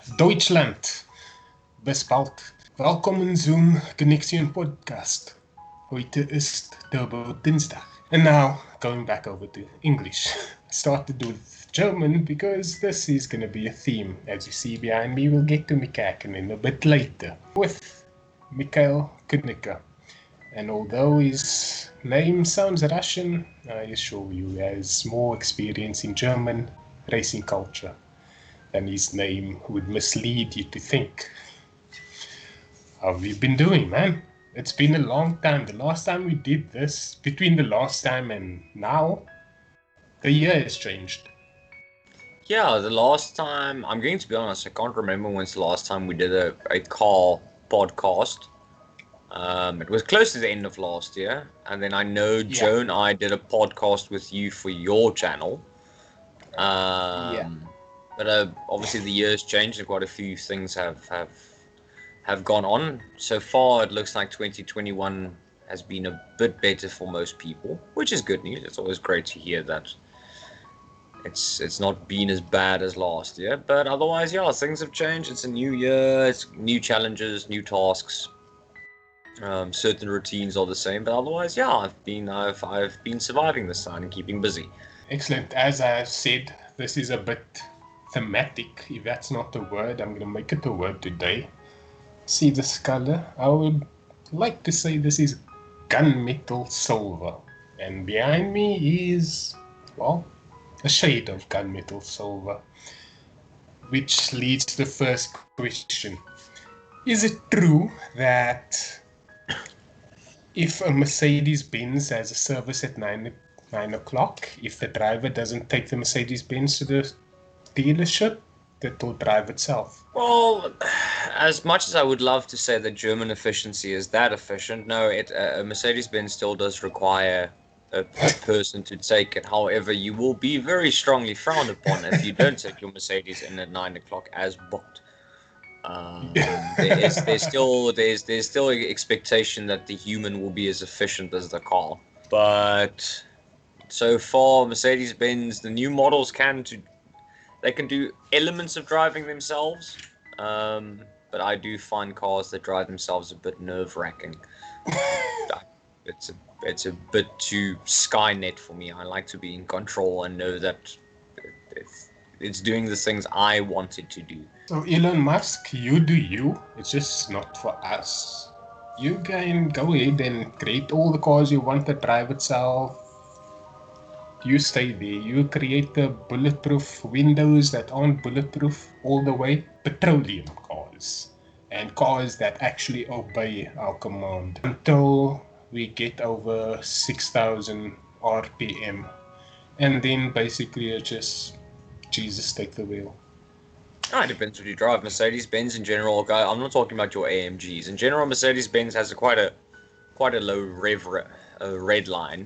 Deutschland, bespalt. Welkom in Zoom Connection Podcast. Heute ist Turbo Dinsdag. And now, going back over to English. I started with German because this is going to be a theme. As you see behind me, we'll get to Mclaren a bit later with Mikhail Kudnicka. And although his name sounds Russian, I assure you he has more experience in German racing culture than his name would mislead you to think. How have you been doing, man? It's been a long time. The last time we did this, between the last time and now, the year has changed. Yeah, the last time, I'm going to be honest, I can't remember when's the last time we did a car podcast. It was close to the end of last year, and then I know Joe and I did a podcast with you for your channel. But obviously the year's changed and quite a few things have gone on. So far, it looks like 2021 has been a bit better for most people, which is good news. It's always great to hear that it's not been as bad as last year. But otherwise, yeah, things have changed. It's a new year. It's new challenges, new tasks. Certain routines are the same, but otherwise, yeah, I've been surviving this time and keeping busy. Excellent. As I said, this is a bit thematic. If that's not a word, I'm going to make it a word today. See this color? I would like to say this is gunmetal silver. And behind me is, well, a shade of gunmetal silver. Which leads to the first question. Is it true that if a Mercedes-Benz has a service at 9 o'clock, if the driver doesn't take the Mercedes-Benz to the dealership, it will drive itself? Well, as much as I would love to say that German efficiency is that efficient, no, a Mercedes-Benz still does require a person to take it. However, you will be very strongly frowned upon if you don't take your Mercedes in at 9 o'clock as booked. There's still an expectation that the human will be as efficient as the car. But so far, Mercedes-Benz, the new models can do elements of driving themselves. But I do find cars that drive themselves a bit nerve-wracking. It's a bit too Skynet for me. I like to be in control and know that it's doing the things I want it to do. So Elon Musk, you do you. It's just not for us. You can go ahead and create all the cars you want to drive itself. You stay there. You create the bulletproof windows that aren't bulletproof all the way. Petroleum cars. And cars that actually obey our command. Until we get over 6,000 RPM. And then basically it's just, Jesus, take the wheel. It depends what you drive. Mercedes-Benz in general, I'm not talking about your AMGs. In general, Mercedes-Benz has quite a low red line.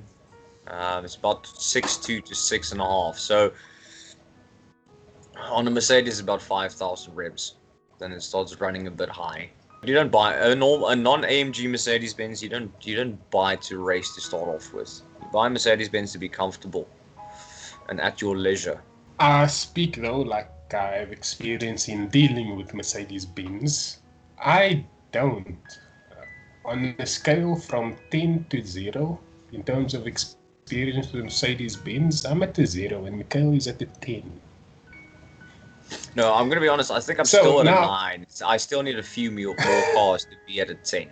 It's about 6.2 to 6.5. So on a Mercedes, it's about 5,000 revs. Then it starts running a bit high. You don't buy a non-AMG Mercedes-Benz. You don't buy to race to start off with. You buy Mercedes-Benz to be comfortable and at your leisure. I speak though like I have experience in dealing with Mercedes-Benz. I don't. On a scale from 10 to 0, in terms of experience with Mercedes-Benz, I'm at a 0 and Mikhail is at a 10. No, I'm going to be honest. I think I'm still at a 9. I still need a few more cars to be at a 10.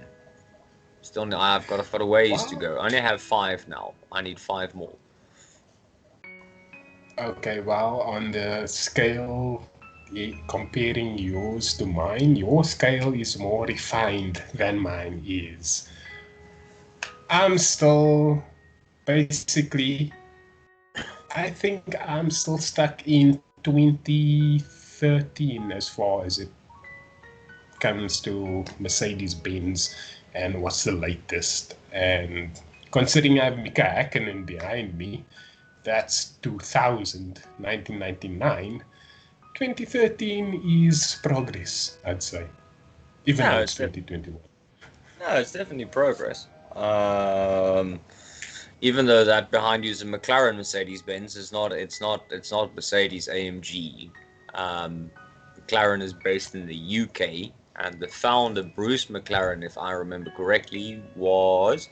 I've got a ways to go. I only have 5 now. I need 5 more. Okay, well, on the scale, comparing yours to mine, your scale is more refined than mine is. I'm still, basically, I think I'm still stuck in 2013 as far as it comes to Mercedes-Benz and what's the latest. And considering I have Mika Hakkinen behind me, that's 2000, 1999. 2013 is progress, I'd say. Even though it's 2021. No, it's definitely progress. Even though that behind you is a McLaren Mercedes-Benz, it's not Mercedes AMG. McLaren is based in the UK, and the founder, Bruce McLaren, if I remember correctly, was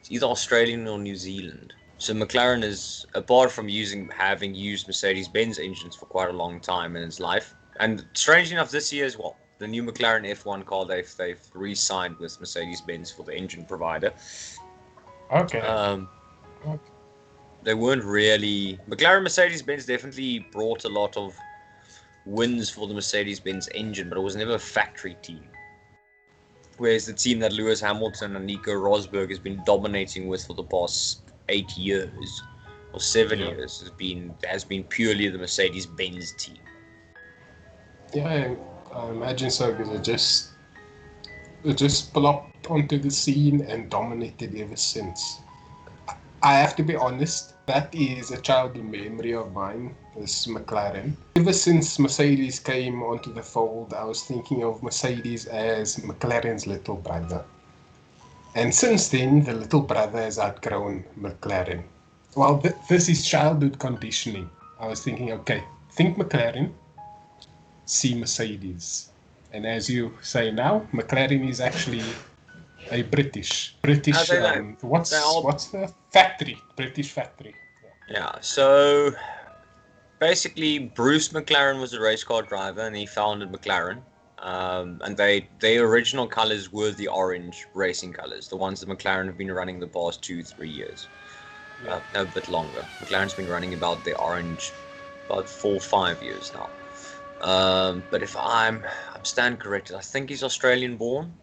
either Australian or New Zealand. So McLaren is, apart from having used Mercedes-Benz engines for quite a long time in its life, and strangely enough, this year as well, the new McLaren F1 car, they've re-signed with Mercedes-Benz for the engine provider. Okay. They weren't really... McLaren Mercedes-Benz definitely brought a lot of wins for the Mercedes-Benz engine, but it was never a factory team. Whereas the team that Lewis Hamilton and Nico Rosberg has been dominating with for the past 8 years or 7 years has been purely the Mercedes-Benz team. Yeah, I imagine so, because it just plopped onto the scene and dominated ever since. I have to be honest, that is a childhood memory of mine, this McLaren. Ever since Mercedes came onto the fold, I was thinking of Mercedes as McLaren's little brother. And since then, the little brother has outgrown McLaren. Well, this is childhood conditioning. I was thinking, okay, think McLaren, see Mercedes. And as you say now, McLaren is actually a British. What's the factory? British factory. Yeah, so basically Bruce McLaren was a race car driver and he founded McLaren. And their original colors were the orange racing colors, the ones that McLaren have been running the past 2-3 years. No, a bit longer. McLaren's been running about the orange about 4-5 years now. But if I'm stand corrected, I think he's Australian born.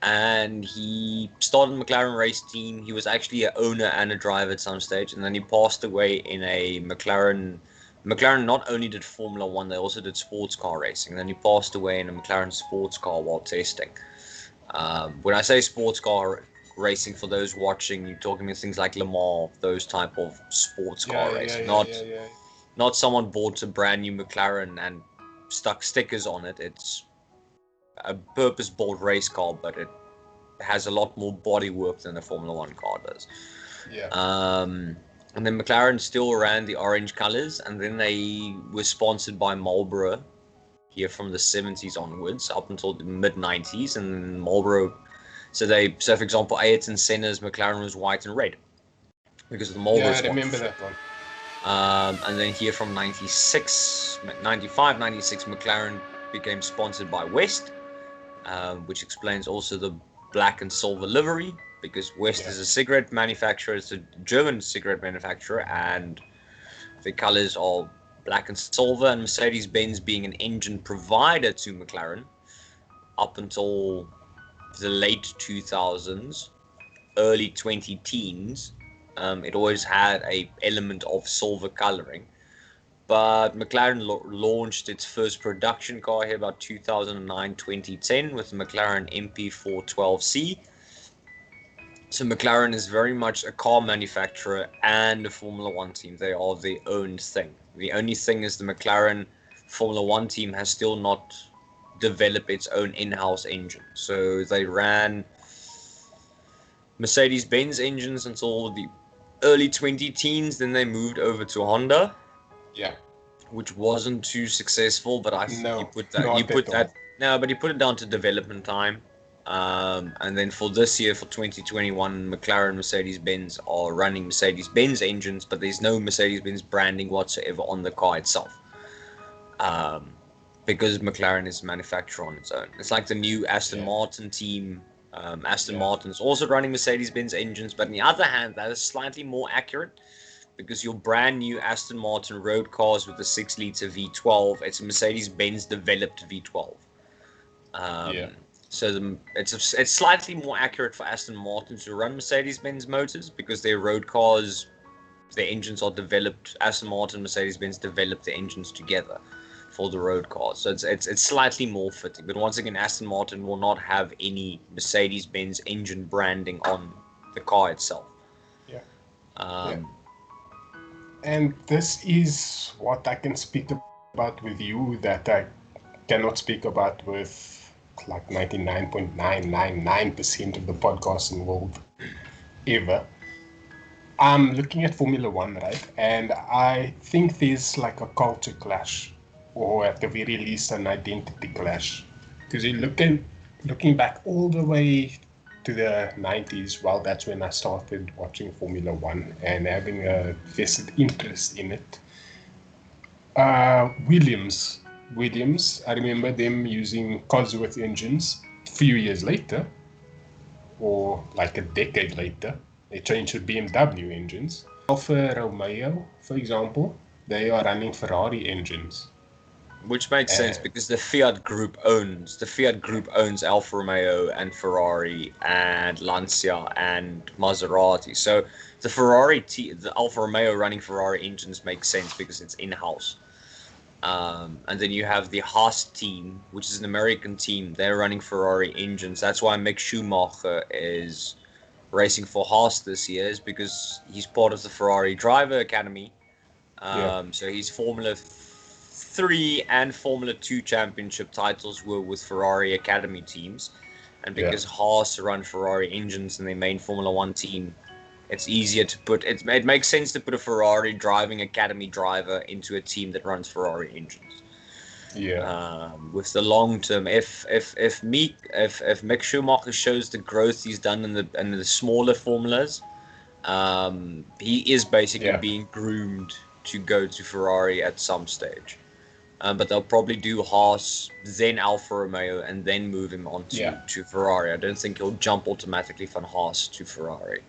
And he started the McLaren race team. He was actually an owner and a driver at some stage, and then he passed away in a McLaren. McLaren not only did Formula 1, they also did sports car racing. And then he passed away in a McLaren sports car while testing. When I say sports car racing, for those watching, you're talking about things like Le Mans, those type of sports car racing. Not someone bought a brand new McLaren and stuck stickers on it. It's a purpose-built race car, but it has a lot more bodywork than a Formula 1 car does. And then McLaren still ran the orange colors, and then they were sponsored by Marlboro here from the 70s onwards up until the mid-90s, and then Marlboro. So for example, Ayrton Senna's McLaren was white and red because of the Marlboro. Yeah, I remember that one. And then here from 95, 96, McLaren became sponsored by West, which explains also the black and silver livery, because West is a cigarette manufacturer. It's a German cigarette manufacturer, and the colors are black and silver. And Mercedes-Benz being an engine provider to McLaren up until the late 2000s, early 2010s, it always had a element of silver coloring. But McLaren launched its first production car here about 2009-2010 with the McLaren MP412C. So McLaren is very much a car manufacturer and a Formula 1 team. They are their own thing. The only thing is the McLaren Formula 1 team has still not developed its own in-house engine. So they ran Mercedes-Benz engines until the early 2010s. Then they moved over to Honda. Yeah, which wasn't too successful, but but he put it down to development time. And then for this year, for 2021, McLaren and Mercedes-Benz are running Mercedes-Benz engines, but there's no Mercedes-Benz branding whatsoever on the car itself. Because McLaren is a manufacturer on its own. It's like the new Aston Martin team. Aston Martin's also running Mercedes-Benz engines, but on the other hand, that is slightly more accurate, because your brand new Aston Martin road cars with the 6-liter V12, it's a Mercedes-Benz developed V12. So it's slightly more accurate for Aston Martin to run Mercedes-Benz motors, because their road cars, their engines are developed. Aston Martin, Mercedes-Benz developed the engines together for the road cars. So it's slightly more fitting. But once again, Aston Martin will not have any Mercedes-Benz engine branding on the car itself. And this is what I can speak about with you that I cannot speak about with like 99.999% of the podcasting world ever. I'm looking at Formula 1, right? And I think there's like a culture clash or at the very least an identity clash. Because you're looking back all the way to the 90s, well, that's when I started watching Formula One and having a vested interest in it. Williams, I remember them using Cosworth engines. A few years later, or like a decade later, they changed to BMW engines. Alfa Romeo, for example, they are running Ferrari engines. Which makes sense because the Fiat Group owns Alfa Romeo and Ferrari and Lancia and Maserati. So the Alfa Romeo running Ferrari engines makes sense because it's in-house. And then you have the Haas team, which is an American team. They're running Ferrari engines. That's why Mick Schumacher is racing for Haas this year, is because he's part of the Ferrari Driver Academy. So he's Formula 3 and Formula 2 championship titles were with Ferrari Academy teams. And because Haas run Ferrari engines in their main Formula 1 team, it's easier to put it makes sense to put a Ferrari driving academy driver into a team that runs Ferrari engines. With the long term, if Mick Schumacher shows the growth he's done in the smaller formulas, he is basically being groomed to go to Ferrari at some stage. But they'll probably do Haas, then Alfa Romeo, and then move him on to Ferrari. I don't think he'll jump automatically from Haas to Ferrari.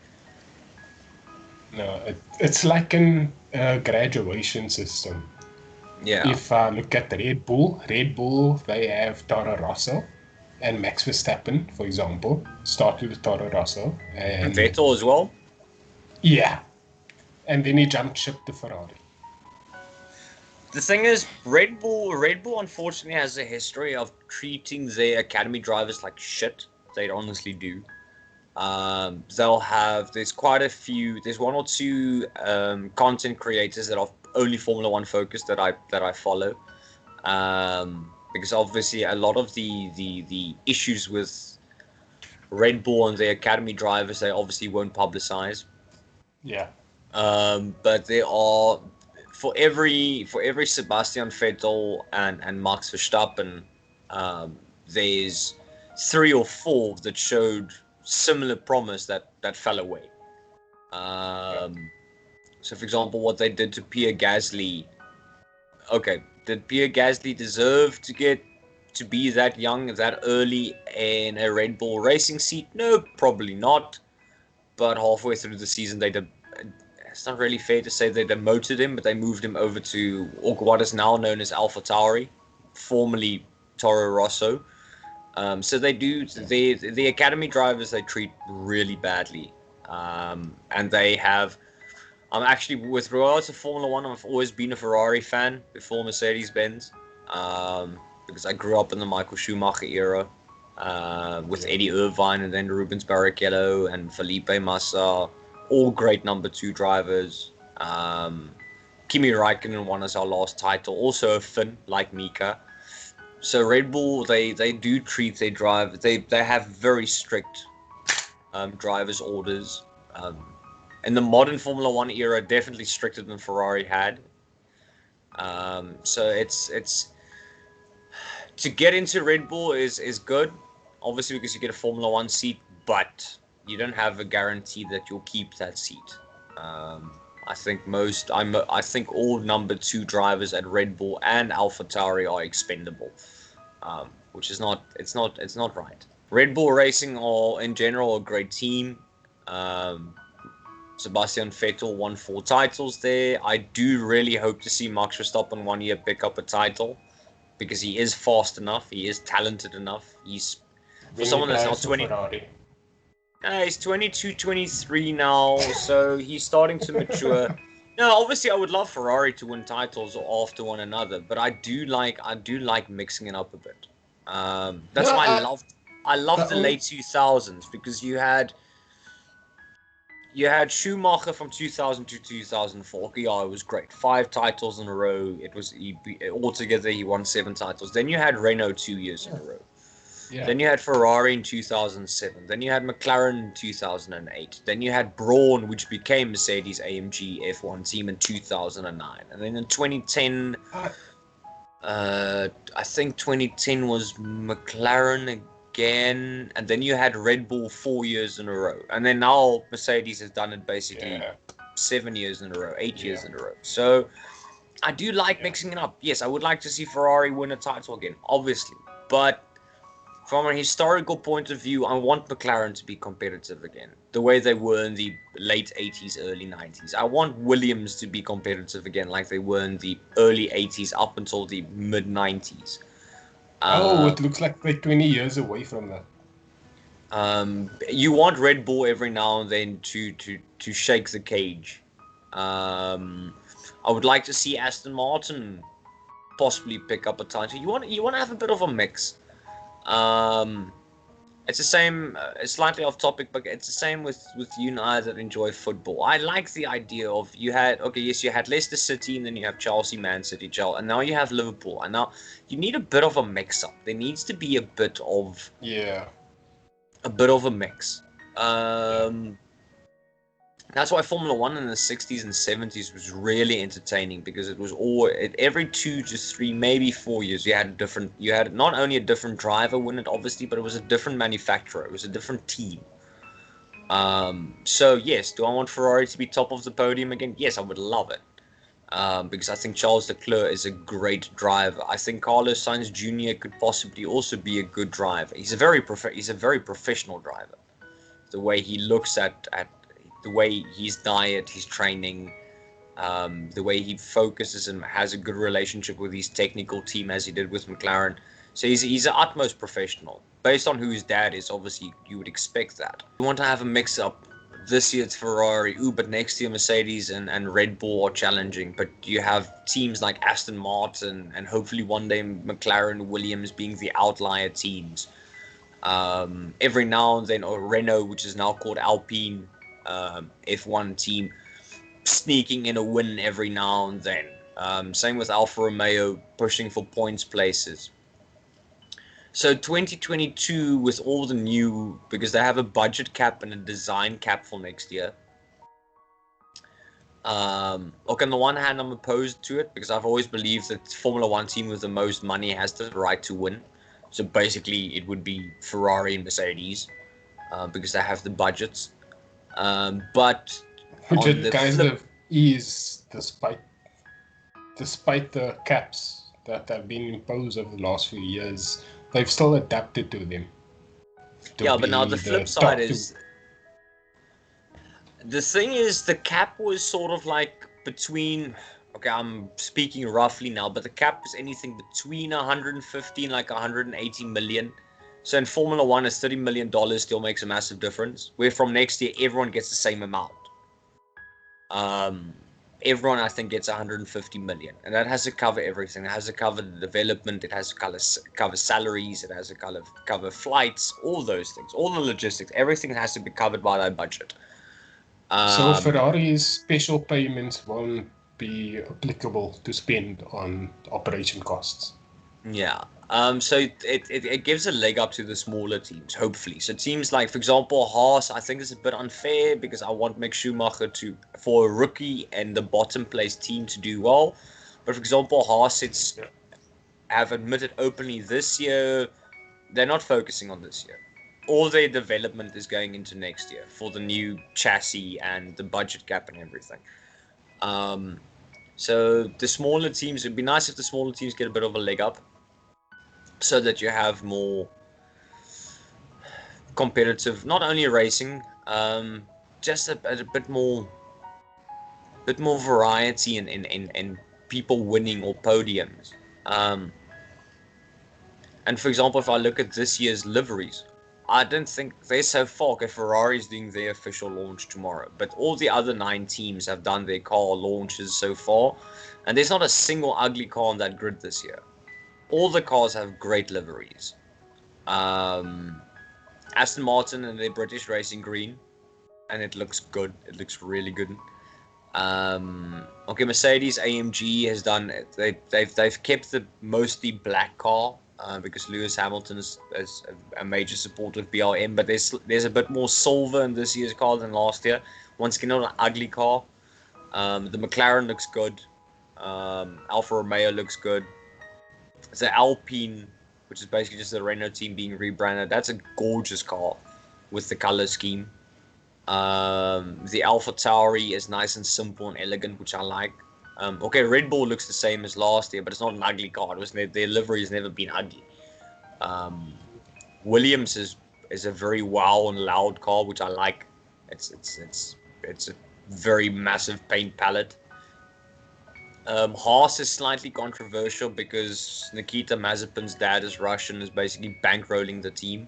No, it's like a graduation system. Yeah. If I look at Red Bull, they have Toro Rosso and Max Verstappen, for example, started with Toro Rosso. And Vettel as well? Yeah. And then he jumped ship to Ferrari. The thing is, Red Bull unfortunately has a history of treating their academy drivers like shit. They honestly do. There's quite a few, there's one or two content creators that are only Formula 1 focused that I follow. Because obviously a lot of the issues with Red Bull and their academy drivers, they obviously won't publicize. Yeah. But there are, for every Sebastian Vettel and Max Verstappen, there's 3 or 4 that showed similar promise that fell away. So for example, what they did to Pierre Gasly. Okay, did Pierre Gasly deserve to be that young, that early in a Red Bull racing seat? No, probably not. But halfway through the season, it's not really fair to say they demoted him, but they moved him over to what is now known as AlphaTauri, formerly Toro Rosso. So they do, the academy drivers they treat really badly. And they have, actually, with regards to Formula 1, I've always been a Ferrari fan before Mercedes-Benz. Because I grew up in the Michael Schumacher era, with Eddie Irvine and then Rubens Barrichello and Felipe Massa, all great number 2 drivers. Kimi Räikkönen won us our last title, also a Finn, like Mika. So Red Bull, they do treat their driver, they have very strict driver's orders. In the modern Formula 1 era, definitely stricter than Ferrari had. So it's to get into Red Bull is good, obviously because you get a Formula 1 seat, but you don't have a guarantee that you'll keep that seat. I think all number 2 drivers at Red Bull and AlphaTauri are expendable, which is not right. Red Bull Racing are in general a great team. Sebastian Vettel won 4 titles there. I do really hope to see Max Verstappen one year pick up a title because he is fast enough, he is talented enough. He's for someone that's not 20. He's 22, 23 now, so he's starting to mature. No, obviously I would love Ferrari to win titles after one another, but I do like mixing it up a bit. That's why I loved the late 2000s because you had Schumacher from 2000 to 2004. Yeah, it was great. 5 titles in a row. Altogether he won 7 titles. Then you had Renault 2 years in a row. Yeah. Then you had Ferrari in 2007. Then you had McLaren in 2008. Then you had Braun, which became Mercedes AMG F1 team in 2009. And then in 2010, I think 2010 was McLaren again, and then you had Red Bull 4 years in a row, and then now Mercedes has done it basically Yeah, 7 years in a row, 8 years yeah, in a row. So I do like yeah. mixing it up. Yes, I would like to see Ferrari win a title again, obviously, but from a historical point of view, I want McLaren to be competitive again, the way they were in the late 80s, early 90s. I want Williams to be competitive again, like they were in the early 80s up until the mid 90s. Oh, Uh, it looks like they're 20 years away from that. you want Red Bull every now and then to shake the cage. Um, I would like to see Aston Martin possibly pick up a title. You want to have a bit of a mix. Um, It's the same. It's slightly off topic, but it's the same with you and I that enjoy football. I like the idea of you had yes, you had Leicester City, and then you have Chelsea, Man City, Chelsea, and now you have Liverpool, and now you need a bit of a mix up. There needs to be Yeah, a bit of a mix. yeah. Um, that's why Formula One in the 60s and 70s was really entertaining because it was all every 2 to 3, maybe 4 years, you had not only a different driver win it, obviously, but it was a different manufacturer, it was a different team. So yes, do I want Ferrari to be top of the podium again? Yes, I would love it. Because I think Charles Leclerc is a great driver. I think Carlos Sainz Jr. could possibly also be a good driver. He's a very professional driver. The way he looks at the way his diet, his training, the way he focuses and has a good relationship with his technical team as he did with McLaren. So he's an utmost professional. Based on who his dad is, obviously you would expect that. You want to have a mix-up. This year it's Ferrari, but next year Mercedes and Red Bull are challenging. But you have teams like Aston Martin and hopefully one day McLaren, Williams being the outlier teams. Every now and then, or Renault, which is now called Alpine, F1 team, sneaking in a win every now and then. Same with Alfa Romeo pushing for points places. So 2022 with all the new, because they have a budget cap and a design cap for next year. Look, on the one hand, I'm opposed to it because I've always believed that Formula One team with the most money has the right to win. So basically, it would be Ferrari and Mercedes because they have the budgets. But Which on it the kind flip, of is, despite the caps that have been imposed over the last few years, they've still adapted to them to yeah, but now the be flip the side top two. is the thing is the cap was sort of like between. Okay, I'm speaking roughly now, but the cap is anything between 150 and like 180 million. So in Formula One, a $30 million still makes a massive difference. Where from next year, everyone gets the same amount. Um, Everyone I think gets 150 million, and that has to cover everything. It has to cover the development. It has to cover salaries. It has to cover flights. All those things, all the logistics, everything has to be covered by that budget. So Um, Ferrari's special payments won't be applicable to spend on operation costs. Yeah. So it gives a leg up to the smaller teams, hopefully. So teams like, for example, Haas, I think is a bit unfair because I want Mick Schumacher for a rookie and the bottom place team to do well. But for example, Haas Yeah. have admitted openly this year they're not focusing on this year. All their development is going into next year for the new chassis and the budget gap and everything. Um, so the smaller teams, it'd be nice if the smaller teams get a bit of a leg up so that you have more competitive, not only racing, just a bit more variety in people winning or podiums. Um, and for example, if I look at this year's liveries, I don't think they're so far. Okay, Ferrari's doing their official launch tomorrow, but all the other 9 teams have done their car launches so far, and there's not a single ugly car on that grid this year. All the cars have great liveries. Um, Aston Martin and their British Racing Green, and it looks good. It looks really good. Okay, Mercedes AMG has done it. They've kept the mostly black car because Lewis Hamilton is a major supporter of BRM, but there's a bit more silver in this year's car than last year. Once again, not an ugly car. The McLaren looks good. Alfa Romeo looks good. The Alpine, which is basically just the Renault team being rebranded. That's a gorgeous car with the color scheme. The Alpha Tauri is nice and simple and elegant, which I like. Okay, Red Bull looks the same as last year, but it's not an ugly car. Their livery has never been ugly. Williams is a very wow and loud car, which I like. It's a very massive paint palette. Haas is slightly controversial because Nikita Mazepin's dad is Russian, is basically bankrolling the team.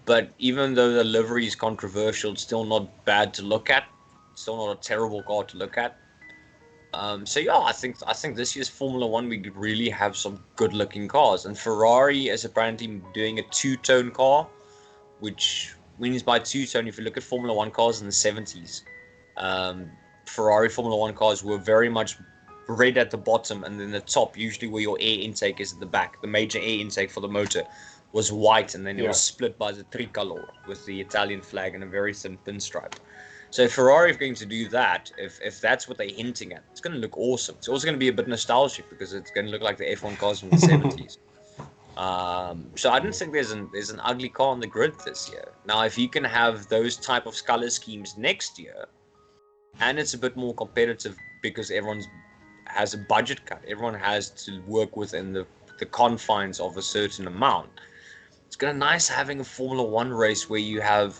But even though the livery is controversial, it's still not bad to look at. It's still not a terrible car to look at. So yeah, I think this year's Formula One we really have some good-looking cars, and Ferrari as a brand team doing a two-tone car, which means by two-tone, if you look at Formula One cars in the 70s, Ferrari Formula One cars were very much red at the bottom, and then the top, usually where your air intake is at the back, the major air intake for the motor, was white, and then it was split by the tricolor with the Italian flag and a very thin pinstripe. So if Ferrari are going to do that, if that's what they're hinting at, it's going to look awesome. It's also going to be a bit nostalgic because it's going to look like the F1 cars from the 70s. So I don't think there's an ugly car on the grid this year. Now, if you can have those type of color schemes next year, and it's a bit more competitive because everyone has a budget cut, everyone has to work within the confines of a certain amount. It's kind of nice having a Formula One race where you have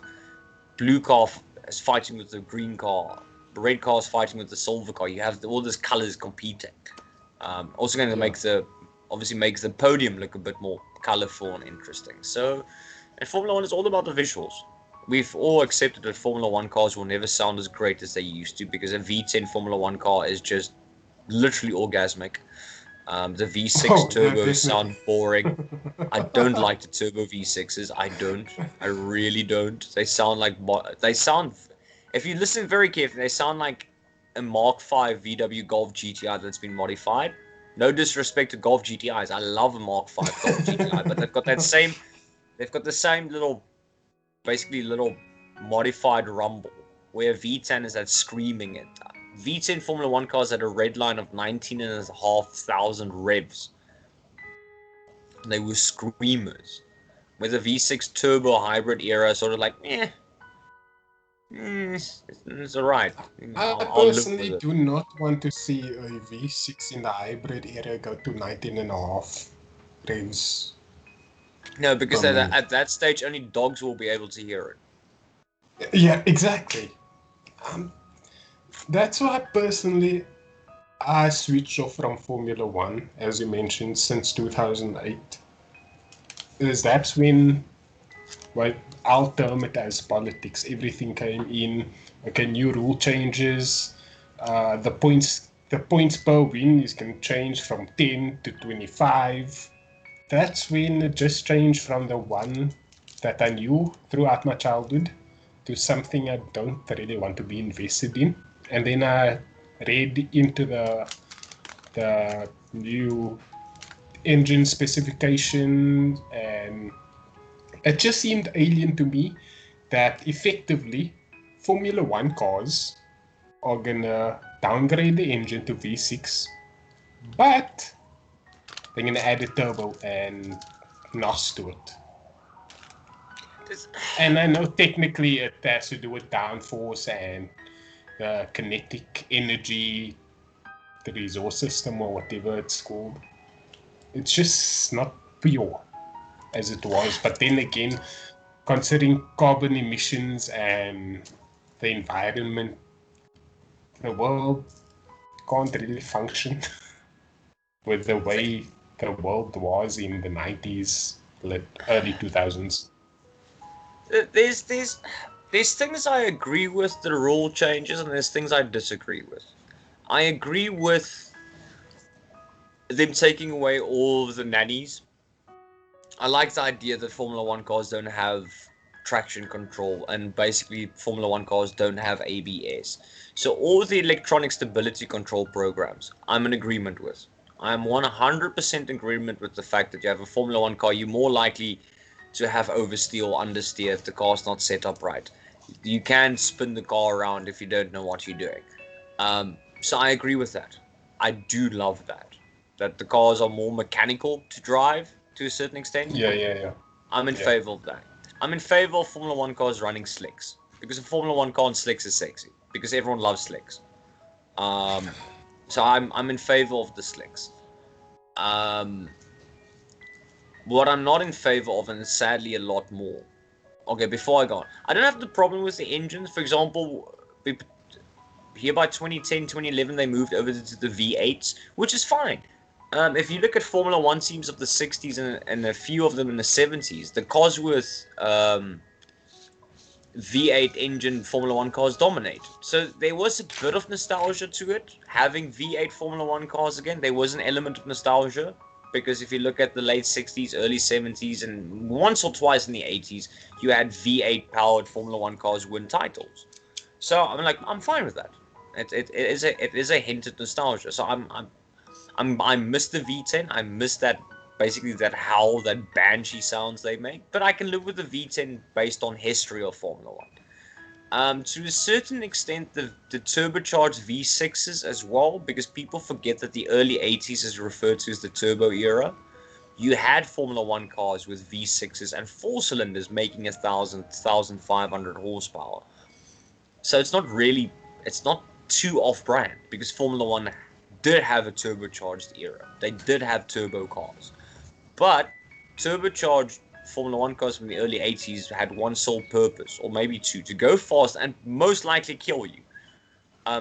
blue car is fighting with the green car, the red car is fighting with the silver car. You have all these colors competing. Also going to make the podium look a bit more colorful and interesting. So, and Formula One is all about the visuals. We've all accepted that Formula One cars will never sound as great as they used to because a V10 Formula One car is just literally orgasmic. The V6 turbos sound boring. I don't like the turbo V6s. I really don't. They sound if you listen very carefully, they sound like a Mark V VW Golf GTI that's been modified. No disrespect to Golf GTIs. I love a Mark V Golf GTI, but they've got the same little modified rumble where V10 is that screaming it. V10 Formula One cars had a red line of 19,500 revs. They were screamers. With the V6 turbo hybrid era, sort of like, it's alright. I personally do not want to see a V6 in the hybrid era go to 19.5 revs. No, because at that stage, only dogs will be able to hear it. Yeah, exactly. That's why personally I switched off from Formula One, as you mentioned, since 2008. That's when, well, I'll term it as politics. Everything came in. Okay, new rule changes. The points per win is going to change from 10 to 25. That's when it just changed from the one that I knew throughout my childhood to something I don't really want to be invested in. And then I read into the new engine specification, and it just seemed alien to me that effectively Formula One cars are gonna downgrade the engine to V6, but they're gonna add a turbo and NOS to it. And I know technically it has to do with downforce and the kinetic energy, the resource system, or whatever it's called. It's just not pure as it was. But then again, considering carbon emissions and the environment, the world can't really function with the way the world was in the 90s, early 2000s. There's things I agree with the rule changes, and there's things I disagree with. I agree with them taking away all of the nannies. I like the idea that Formula One cars don't have traction control, and basically Formula One cars don't have ABS. So all the electronic stability control programs, I'm in agreement with. I'm 100% in agreement with the fact that you have a Formula One car, you're more likely to have oversteer or understeer if the car's not set up right. You can spin the car around if you don't know what you're doing. So I agree with that. I do love that. that the cars are more mechanical to drive to a certain extent. Yeah. I'm in favor of that. I'm in favor of Formula One cars running slicks because a Formula One car in slicks is sexy because everyone loves slicks. So I'm in favor of the slicks. What I'm not in favor of, and sadly a lot more. Okay, before I go on, I don't have the problem with the engines. For example, here by 2010, 2011, they moved over to the V8s, which is fine. If you look at Formula One teams of the 60s and a few of them in the 70s, the Cosworth V8 engine Formula One cars dominated. So there was a bit of nostalgia to it, having V8 Formula One cars again. There was an element of nostalgia, because if you look at the late 60s, early 70s, and once or twice in the 80s, you had V8 powered Formula One cars win titles. So I'm fine with that. It is a hint of nostalgia. So I miss the V10. I miss that, basically that howl, that banshee sounds they make. But I can live with the V10 based on history of Formula One. To a certain extent, the turbocharged V6s as well, because people forget that the early 80s is referred to as the turbo era. You had Formula One cars with V6s and 4 cylinders making 1,500 horsepower. So it's not too off-brand, because Formula One did have a turbocharged era. They did have turbo cars. But turbocharged Formula One cars from the early 80s had one sole purpose, or maybe two, to go fast and most likely kill you.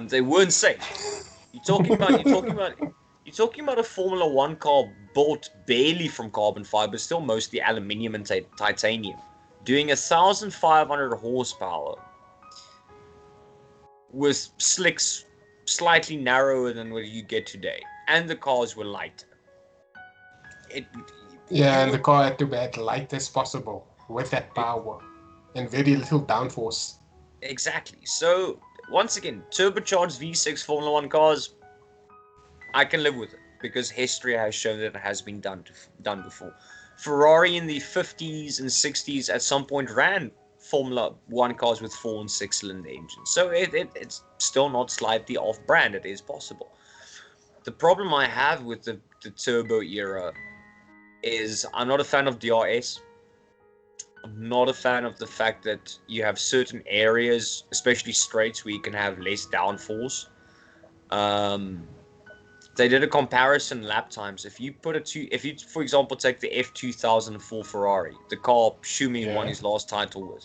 They weren't safe. You're talking about a Formula One car built barely from carbon fiber, still mostly aluminium and titanium, doing 1,500 horsepower with slicks slightly narrower than what you get today, and the cars were lighter. And the car had to be as light as possible with that power and very little downforce. Exactly. So once again, turbocharged V6 Formula One cars, I can live with it because history has shown that it has been done before. Ferrari in the 50s and 60s at some point ran Formula One cars with 4 and 6 cylinder engines. So it's still not slightly off brand. It is possible. The problem I have with the turbo era is I'm not a fan of DRS. I'm not a fan of the fact that you have certain areas, especially straights, where you can have less downforce. They did a comparison lap times. If you for example take the F2004 Ferrari, the car Schumi won his last title with,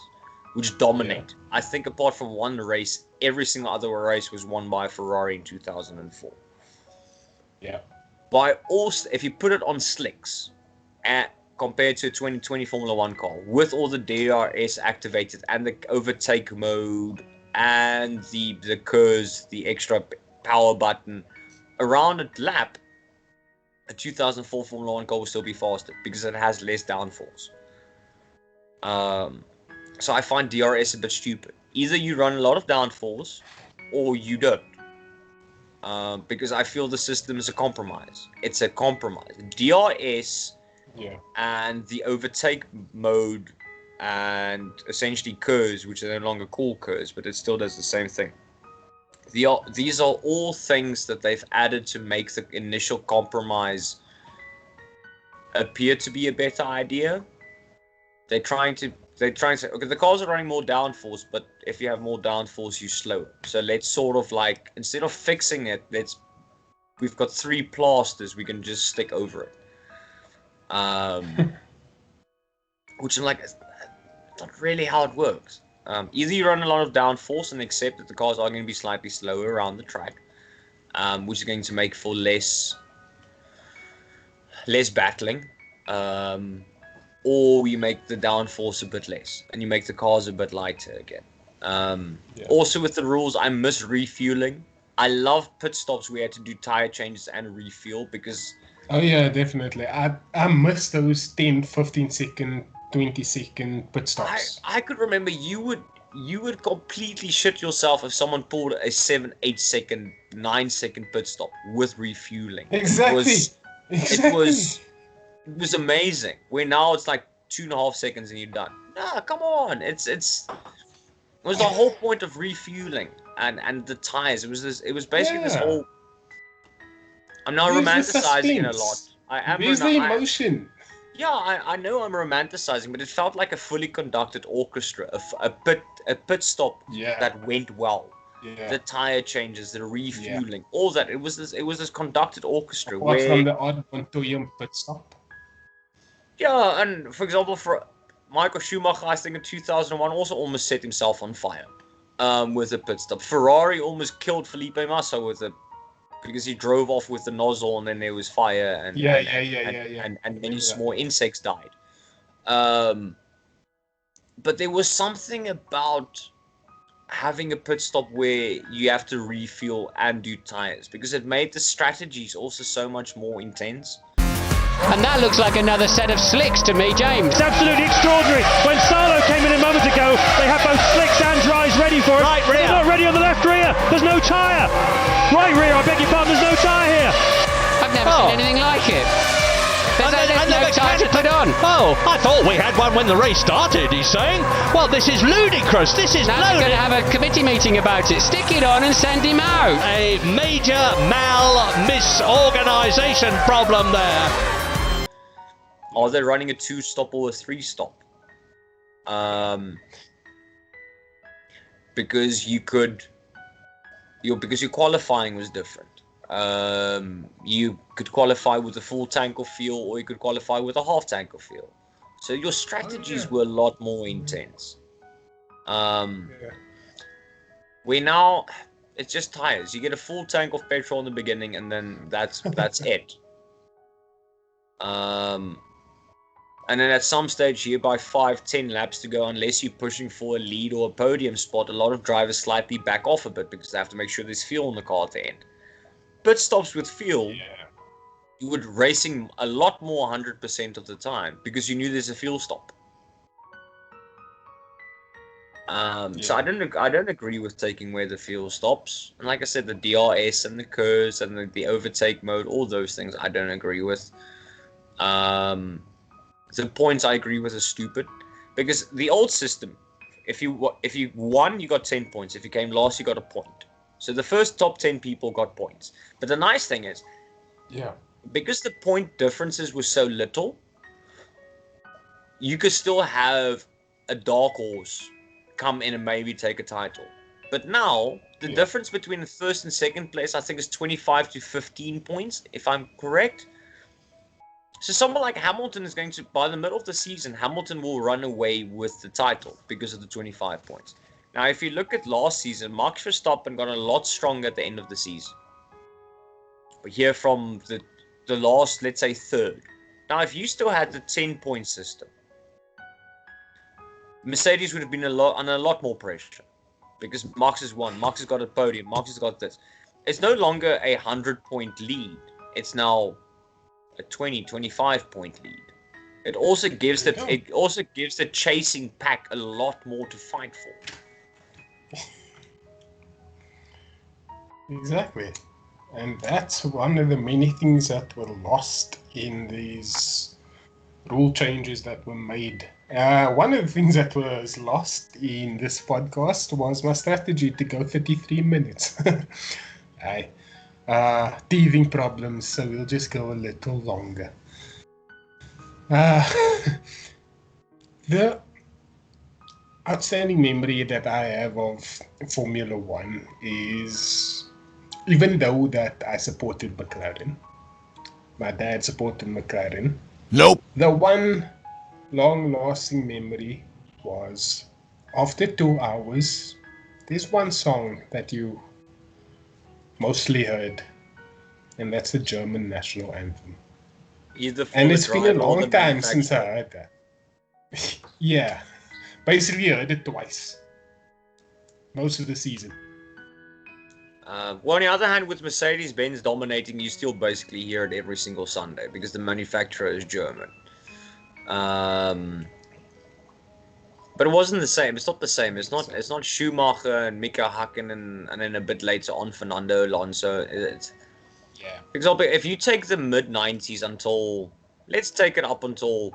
which dominated. I think apart from one race, every single other race was won by a Ferrari in 2004. Yeah. If you put it on slicks, compared to a 2020 Formula One car, with all the DRS activated and the overtake mode and the curves, the extra power button, around a lap, a 2004 Formula One car will still be faster because it has less downforce. So I find DRS a bit stupid. Either you run a lot of downforce or you don't. Because I feel the system is a compromise. It's a compromise. DRS and the overtake mode and essentially curves, which are no longer called curves, but it still does the same thing. These are all things that they've added to make the initial compromise appear to be a better idea. They're trying to say, okay, the cars are running more downforce, but if you have more downforce, you slow it. So let's sort of like, instead of fixing it, we've got 3 plasters we can just stick over it. Which I'm like, it's not really how it works. Either you run a lot of downforce and accept that the cars are going to be slightly slower around the track, which is going to make for less battling, or you make the downforce a bit less and you make the cars a bit lighter again. Also with the rules, I miss refueling. I love pit stops where you had to do tire changes and refuel because... Oh yeah, definitely. I miss those 10, 15 second, 20 second pit stops. I could remember you would completely shit yourself if someone pulled a 7, 8 second, 9 second pit stop with refueling. Exactly. It was amazing. Where now it's like 2.5 seconds and you're done. Nah, come on. It was the whole point of refueling and the tires. It was basically this whole I'm now Where's the romanticizing it a suspense? lot. I am. Where's the emotion? Yeah, I know I'm romanticizing, but it felt like a fully conducted orchestra, a pit stop Yeah. that went well. Yeah. The tire changes, the refueling, all that. It was this conducted orchestra Apart where from the odd Montoya pit stop. yeah, and for example, for Michael Schumacher, I think in 2001 also almost set himself on fire with a pit stop. Ferrari almost killed Felipe Massa because he drove off with the nozzle and then there was fire and and many small insects died. But there was something about having a pit stop where you have to refuel and do tires because it made the strategies also so much more intense. And that looks like another set of slicks to me, James. It's absolutely extraordinary. When Salo came in a moment ago, they had both slicks and dries ready for it. Right rear. They're not ready on the left rear. There's no tyre. Right rear, I beg your pardon, there's no tyre here. I've never seen anything like it. There's no tyre to put on. Oh, I thought we had one when the race started, he's saying. Well, this is ludicrous. This is now we're going to have a committee meeting about it. Stick it on and send him out. A major misorganisation problem there. Are they running a 2-stop or a 3-stop? Because your qualifying was different. You could qualify with a full tank of fuel, or you could qualify with a half tank of fuel. So your strategies were a lot more intense. Where now it's just tires. You get a full tank of petrol in the beginning, and then that's it. And then at some stage here, by 5-10 laps to go, unless you're pushing for a lead or a podium spot, a lot of drivers slightly back off a bit because they have to make sure there's fuel in the car at the end. Pit stops with fuel, you were racing a lot more 100% of the time because you knew there's a fuel stop. So I don't agree with taking away the fuel stops. And like I said, the DRS and the curves and the overtake mode, all those things I don't agree with. The points I agree with are stupid because the old system, if you won, you got 10 points. If you came last, you got a point. So the first top 10 people got points. But the nice thing is, because the point differences were so little, you could still have a dark horse come in and maybe take a title. But now the difference between the first and second place, I think, is 25 to 15 points, if I'm correct. So someone like Hamilton is going to, by the middle of the season, Hamilton will run away with the title because of the 25 points. Now, if you look at last season, Max Verstappen got a lot stronger at the end of the season. We hear from the last, let's say, third. Now, if you still had the 10-point system, Mercedes would have been under a lot more pressure because Max has won. Max has got a podium. Max has got this. It's no longer a 100-point lead. It's now a 25-point lead. It also gives the chasing pack a lot more to fight for. Exactly. And that's one of the many things that were lost in these rule changes that were made. One of the things that was lost in this podcast was my strategy to go 33 minutes. Teething problems, so we'll just go a little longer. The outstanding memory that I have of Formula One is, even though that I supported McLaren, my dad supported McLaren. Nope. The one long-lasting memory was, after 2 hours, there's one song that you mostly heard, and that's the German national anthem. And it's been a long time since I heard that. Yeah, basically I heard it twice. Most of the season. Well, on the other hand, with Mercedes-Benz dominating, you still basically hear it every single Sunday because the manufacturer is German. But it wasn't the same. It's not the same. It's not Schumacher and Mika Hakkinen and then a bit later on Fernando Alonso. For example, if you take the mid-90s until, let's take it up until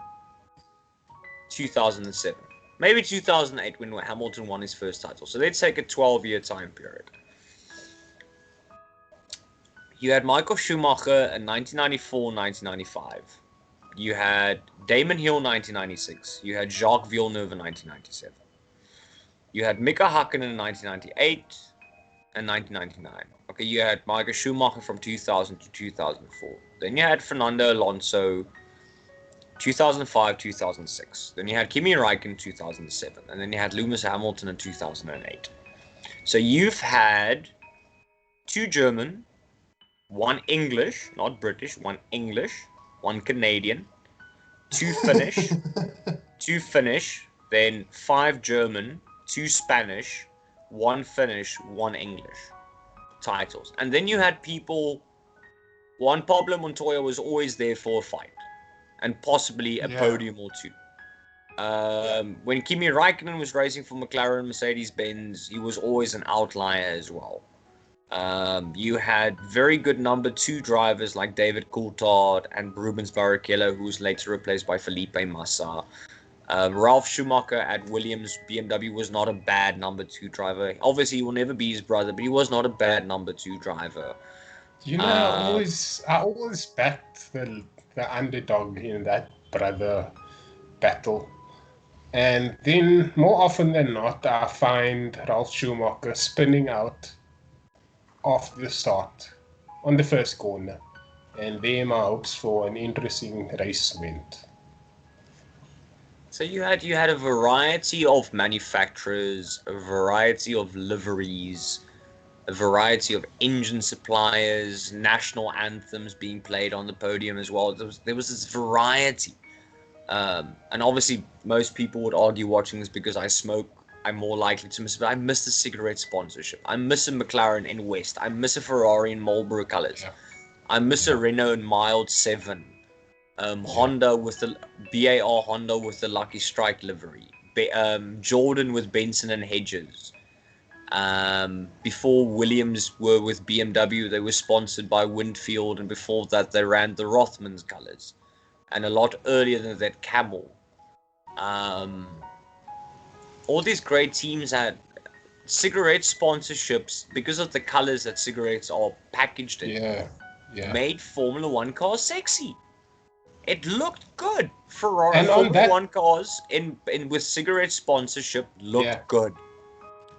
2007. Maybe 2008 when Hamilton won his first title. So let's take a 12-year time period. You had Michael Schumacher in 1994, 1995. You had Damon Hill 1996. You had Jacques Villeneuve in 1997. You had Mika Hakkinen in 1998 and 1999. Okay, you had Michael Schumacher from 2000 to 2004. Then you had Fernando Alonso 2005, 2006. Then you had Kimi Räikkönen 2007. And then you had Lewis Hamilton in 2008. So you've had 2 German, 1 English, not British, 1 English, 1 Canadian, 2 Finnish, 2 Finnish, then 5 German, 2 Spanish, 1 Finnish, 1 English titles. And then you had people, Juan Pablo Montoya was always there for a fight and possibly a podium or 2. When Kimi Räikkönen was racing for McLaren, Mercedes-Benz, he was always an outlier as well. You had very good number 2 drivers like David Coulthard and Rubens Barrichello, who was later replaced by Felipe Massa. Ralf Schumacher at Williams BMW was not a bad number 2 driver. Obviously, he will never be his brother, but he was not a bad number 2 driver. You know, I always backed the underdog in that brother battle. And then, more often than not, I find Ralf Schumacher spinning out off the start on the first corner. And there my hopes for an interesting race went. So you had a variety of manufacturers, a variety of liveries, a variety of engine suppliers, national anthems being played on the podium as well. There was this variety. And obviously, most people would argue watching this because I smoke, I'm more likely to miss it. But I miss the cigarette sponsorship. I miss a McLaren in West. I miss a Ferrari in Marlboro colors. Yeah. I miss a Renault in Mild 7. Honda with the BAR Honda with the Lucky Strike livery. Jordan with Benson and Hedges. Before Williams were with BMW, they were sponsored by Winfield, and before that they ran the Rothmans colors. And a lot earlier than that, Camel. All these great teams had cigarette sponsorships because of the colors that cigarettes are packaged in. Made Formula One cars sexy. It looked good. Ferrari Formula One cars in with cigarette sponsorship looked good.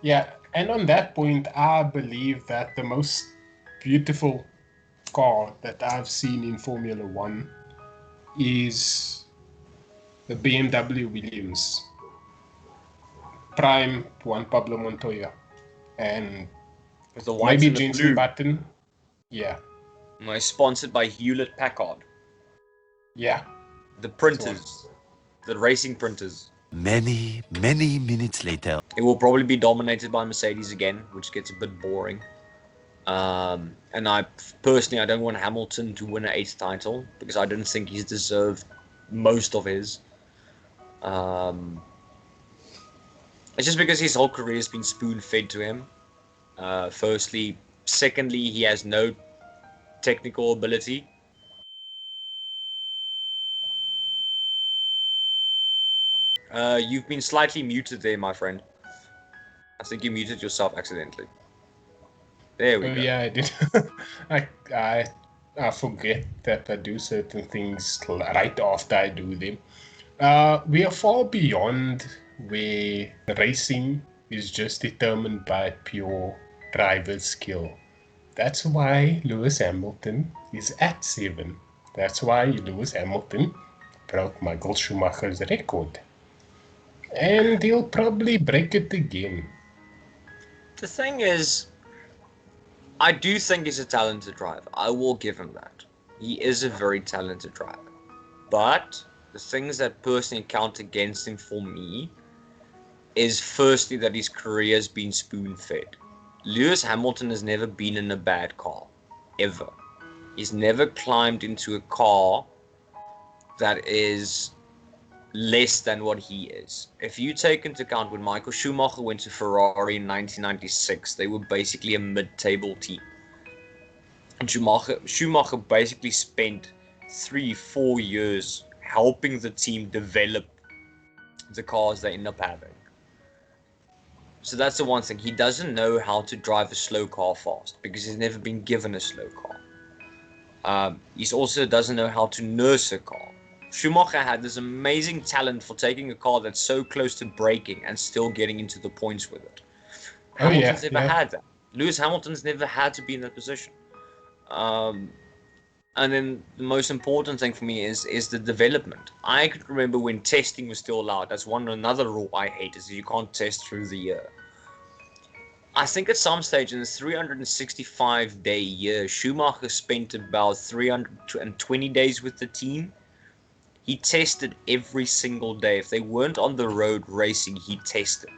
Yeah, and on that point, I believe that the most beautiful car that I've seen in Formula One is the BMW Williams Prime Juan Pablo Montoya, and with the white maybe and the Jenson blue. Button. Yeah. Sponsored by Hewlett Packard. Yeah. The printers. The racing printers. Many minutes later. It will probably be dominated by Mercedes again, which gets a bit boring. And I don't want Hamilton to win an 8th title because I don't think he's deserved most of his. It's just because his whole career has been spoon-fed to him. Firstly. Secondly, he has no technical ability. You've been slightly muted there, my friend. I think you muted yourself accidentally. There we go. Yeah, I did. I forget that I do certain things right after I do them. We are far beyond where racing is just determined by pure driver skill. That's why Lewis Hamilton is at 7. That's why Lewis Hamilton broke Michael Schumacher's record. And he'll probably break it again. The thing is, I do think he's a talented driver. I will give him that. He is a very talented driver. But the things that personally count against him for me is firstly that his career has been spoon-fed. Lewis Hamilton has never been in a bad car. Ever. He's never climbed into a car that is less than what he is. If you take into account when Michael Schumacher went to Ferrari in 1996, they were basically a mid-table team. And Schumacher basically spent 3-4 years helping the team develop the cars they end up having. So that's the one thing. He doesn't know how to drive a slow car fast because he's never been given a slow car. He also doesn't know how to nurse a car. Schumacher had this amazing talent for taking a car that's so close to breaking and still getting into the points with it. Hamilton's never had that. Lewis Hamilton's never had to be in that position. And then the most important thing for me is the development. I could remember when testing was still allowed. That's another rule I hate, is that you can't test through the year. I think at some stage in this 365-day year, Schumacher spent about 320 days with the team. He tested every single day. If they weren't on the road racing, he tested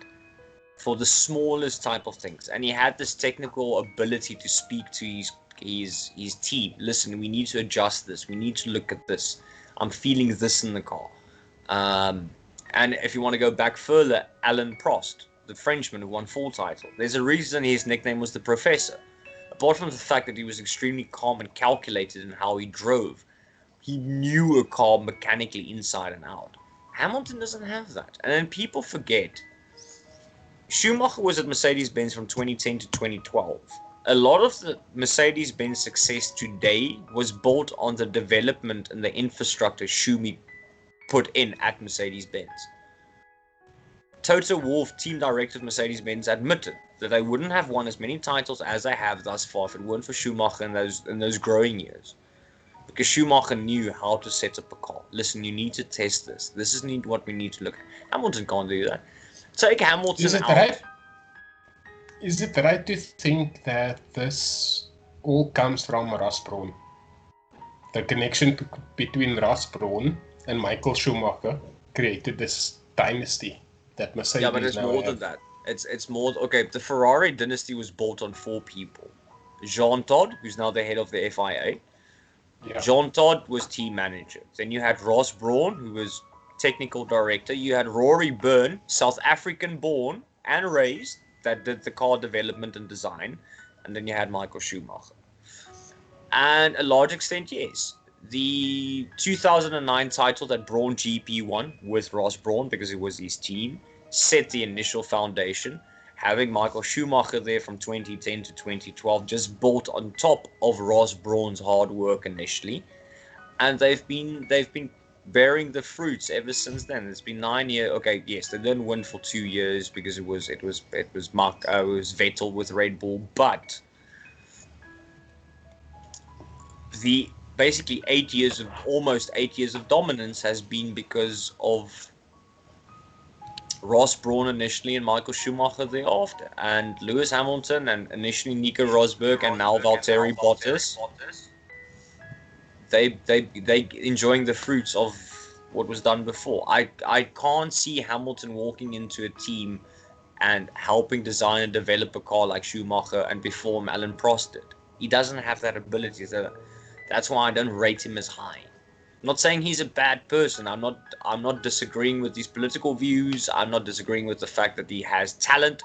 for the smallest type of things. And he had this technical ability to speak to his team. Listen, we need to adjust this. We need to look at this. I'm feeling this in the car. And if you want to go back further, Alain Prost, the Frenchman who won 4 titles. There's a reason his nickname was the Professor. Apart from the fact that he was extremely calm and calculated in how he drove, he knew a car mechanically inside and out. Hamilton doesn't have that. And then people forget, Schumacher was at Mercedes-Benz from 2010 to 2012. A lot of the Mercedes-Benz success today was built on the development and the infrastructure Schumi put in at Mercedes-Benz. Toto Wolff, team director of Mercedes-Benz, admitted that they wouldn't have won as many titles as they have thus far if it weren't for Schumacher in those growing years. Because Schumacher knew how to set up a car. Listen, you need to test this. This is what we need to look at. Hamilton can't do that. Take Hamilton out. Is it right to think that this all comes from Ross Brawn? The connection between Ross Brawn and Michael Schumacher created this dynasty that Mercedes now have. Yeah, but it's more than that. It's more. Okay, the Ferrari Dynasty was built on 4 people. Jean Todt, who's now the head of the FIA. Yeah. Jean Todt was team manager. Then you had Ross Brawn, who was technical director. You had Rory Byrne, South African born and raised, that did the car development and design. And then you had Michael Schumacher. And a large extent, yes. The 2009 title that Brawn GP won with Ross Brawn, because it was his team, set the initial foundation. Having Michael Schumacher there from 2010 to 2012 just built on top of Ross Brawn's hard work initially, and they've been bearing the fruits ever since then. It's been 9 years. Okay, yes, they didn't win for 2 years because it was Vettel with Red Bull, but the basically almost 8 years of dominance has been because of Ross Brawn initially and Michael Schumacher thereafter, and Lewis Hamilton and initially Nico Rosberg and now Valtteri Bottas. They enjoying the fruits of what was done before. I can't see Hamilton walking into a team and helping design and develop a car like Schumacher and before him Alain Prost did. He doesn't have that ability, so that's why I don't rate him as high. I'm not saying he's a bad person. I'm not disagreeing with his political views. I'm not disagreeing with the fact that he has talent.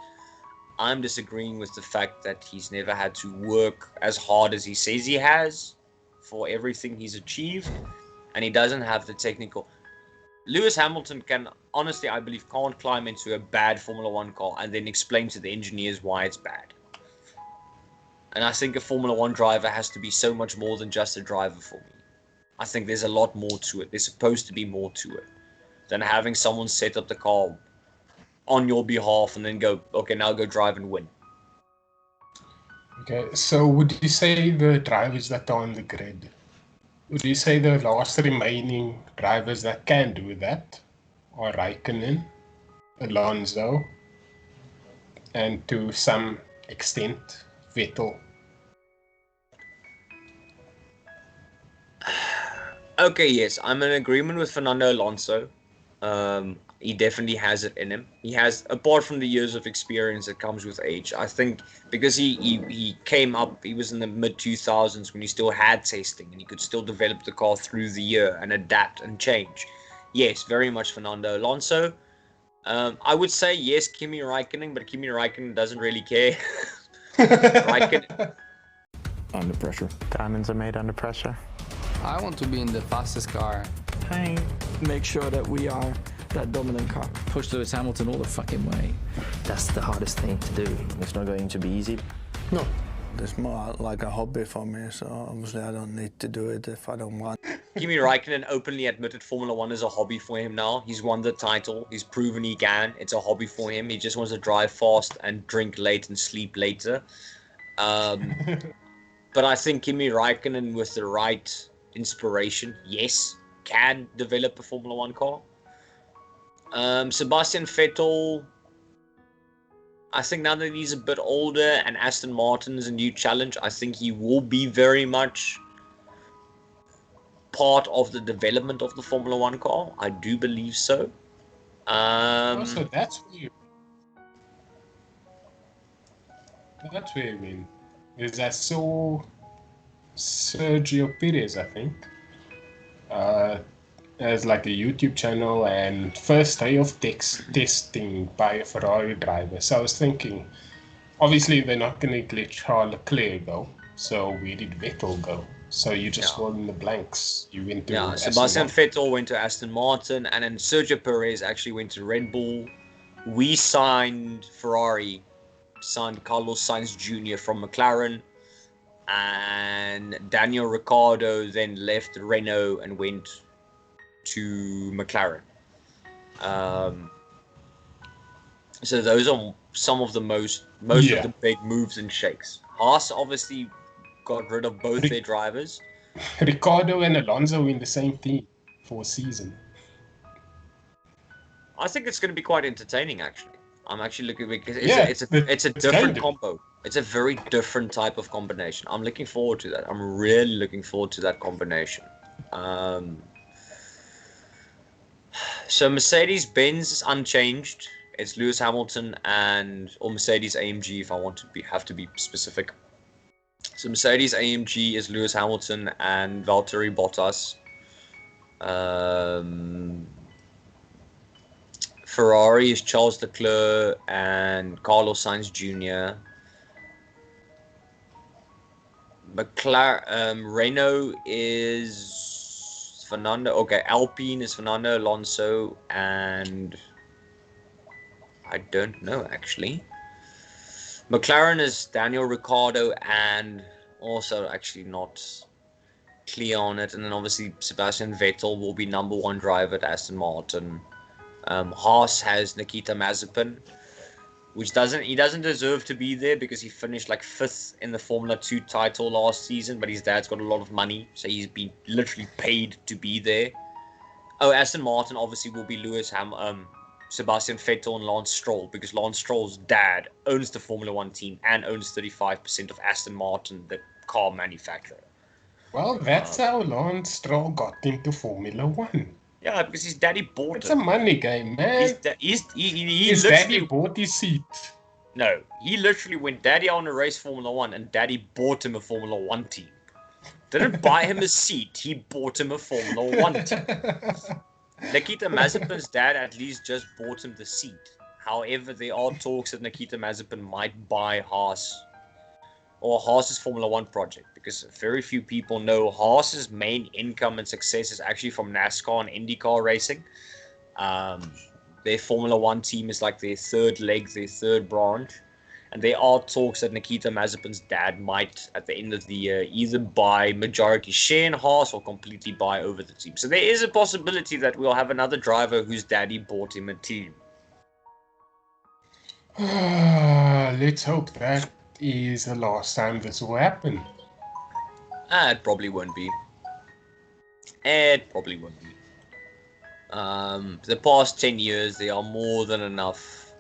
I'm disagreeing with the fact that he's never had to work as hard as he says he has for everything he's achieved, and he doesn't have the technical. Lewis Hamilton honestly, I believe, can't climb into a bad Formula 1 car and then explain to the engineers why it's bad. And I think a Formula 1 driver has to be so much more than just a driver for me. I think there's a lot more to it. There's supposed to be more to it than having someone set up the car on your behalf and then go, okay, now go drive and win. Okay, so would you say the drivers that are on the grid, would you say the last remaining drivers that can do that are Raikkonen, Alonso, and to some extent, Vettel? Okay, yes, I'm in agreement with Fernando Alonso. He definitely has it in him. He has, apart from the years of experience that comes with age, I think because he came up, he was in the mid-2000s when he still had testing and he could still develop the car through the year and adapt and change. Yes, very much Fernando Alonso. I would say yes, Kimi Raikkonen, but Kimi Raikkonen doesn't really care. Raikkonen. Under pressure. Diamonds are made under pressure. I want to be in the fastest car. Make sure that we are that dominant car. Push Lewis Hamilton all the fucking way. That's the hardest thing to do. It's not going to be easy. No, It's more like a hobby for me, so obviously I don't need to do it if I don't want. Kimi Raikkonen openly admitted Formula 1 is a hobby for him now. He's won the title. He's proven he can. It's a hobby for him. He just wants to drive fast and drink late and sleep later. But I think Kimi Raikkonen, with the right inspiration, yes, can develop a Formula 1 car. Sebastian Vettel, I think now that he's a bit older and Aston Martin is a new challenge, I think he will be very much part of the development of the Formula 1 car. I do believe so. Also, that's where I mean. Is I saw Sergio Perez, I think, as like a YouTube channel, and first day of testing by a Ferrari driver. So I was thinking, obviously they're not going to let Charles Leclerc go. So where did Vettel go? So you just fill in the blanks. You went to Sebastian Vettel went to Aston Martin, and then Sergio Perez actually went to Red Bull. We signed Carlos Sainz Jr. from McLaren, and Daniel Ricciardo then left Renault and went to McLaren. So those are some of the most of the big moves and shakes. Haas obviously got rid of both their drivers. Ricciardo and Alonso in the same team for a season. I think it's going to be quite entertaining, actually. I'm actually looking because it's a different combo. It's a very different type of combination. I'm looking forward to that. I'm really looking forward to that combination. So Mercedes-Benz is unchanged. It's Lewis Hamilton or Mercedes AMG if I want to have to be specific. So Mercedes AMG is Lewis Hamilton and Valtteri Bottas. Ferrari is Charles Leclerc and Carlos Sainz Jr. Renault is Fernando. Okay, Alpine is Fernando Alonso, and I don't know actually. McLaren is Daniel Ricciardo, and also actually not clear on it. And then obviously Sebastian Vettel will be number one driver at Aston Martin. Haas has Nikita Mazepin, which he doesn't deserve to be there because he finished like 5th in the Formula 2 title last season, but his dad's got a lot of money, so he's been literally paid to be there. Oh, Aston Martin obviously will be Sebastian Vettel and Lance Stroll, because Lance Stroll's dad owns the Formula 1 team and owns 35% of Aston Martin, the car manufacturer. Well, that's how Lance Stroll got into Formula 1. Yeah, because his daddy bought it. It's a money game, man. His daddy bought his seat. No, he literally went, Daddy, I want to race Formula 1, and Daddy bought him a Formula 1 team. Didn't buy him a seat, he bought him a Formula 1 team. Nikita Mazepin's dad at least just bought him the seat. However, there are talks that Nikita Mazepin might buy Haas, or Haas's Formula 1 project, because very few people know Haas's main income and success is actually from NASCAR and IndyCar racing. Their Formula 1 team is like their third leg, their third branch. And there are talks that Nikita Mazepin's dad might, at the end of the year, either buy majority share in Haas or completely buy over the team. So there is a possibility that we'll have another driver whose daddy bought him a team. Let's hope that is the last time this will happen. It probably won't be. It probably won't be. The past 10 years, they are more than enough.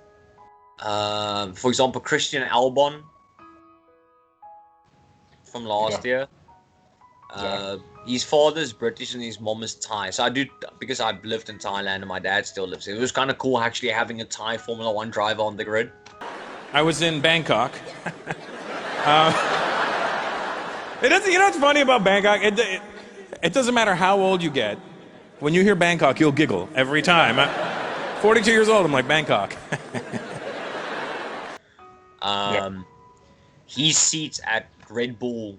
For example, Christian Albon from last year. His father's British and his mom is Thai. So I do, because I've lived in Thailand and my dad still lives here. It was kind of cool actually having a Thai Formula 1 driver on the grid. I was in Bangkok. It doesn't, you know what's funny about Bangkok? It doesn't matter how old you get. When you hear Bangkok, you'll giggle every time. 42 years old, I'm like, Bangkok. His seats at Red Bull